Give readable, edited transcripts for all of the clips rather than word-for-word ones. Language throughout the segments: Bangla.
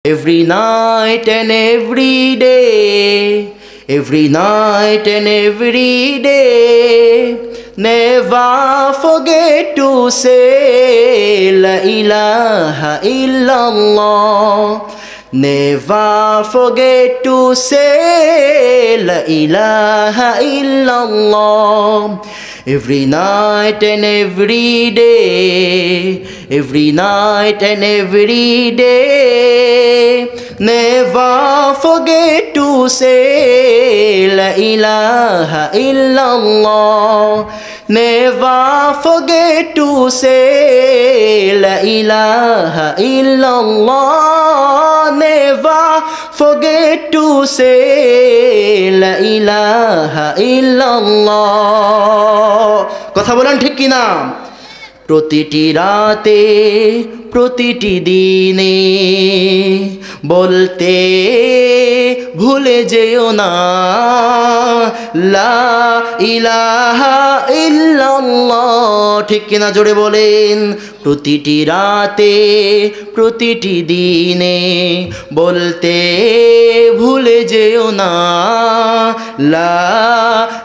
Every night and every day, every night and every day, never forget to say La ilaha illallah. Never forget to say La ilaha illallah. Every night and every day, every night and every day, never forget to say La ilaha illallah. Never forget to say La ilaha illallah. Never forget to say La ilaha illallah. কথা বলেন ঠিক কিনা? প্রতিটি রাতে প্রতিটি দিনে বলতে ভুলে যেও না লা ইলাহা ইল্লাল্লাহ। ঠিক কিনা জোরে বলেন? প্রতিটি রাতে প্রতিটি দিনে বলতে ভুলে যেও না লা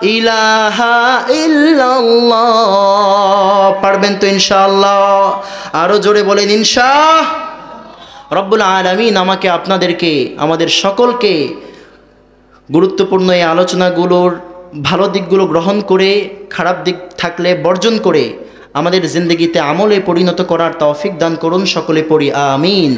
ইলাহা ইল্লাল্লাহ। পারবেন তো ইনশাআল্লাহ? আরো জোরে বলেন ইনশাআল্লাহ। রব্বুল আলামিন আমাকে আপনাদেরকে আমাদের সকলকে গুরুত্বপূর্ণ এই আলোচনাগুলোর ভালো দিকগুলো গ্রহণ করে খারাপ দিক থাকলে বর্জন করে আমাদের জিন্দগিতে আমলে পরিণত করার তৌফিক দান করুন। সকলে পড়ি আমিন।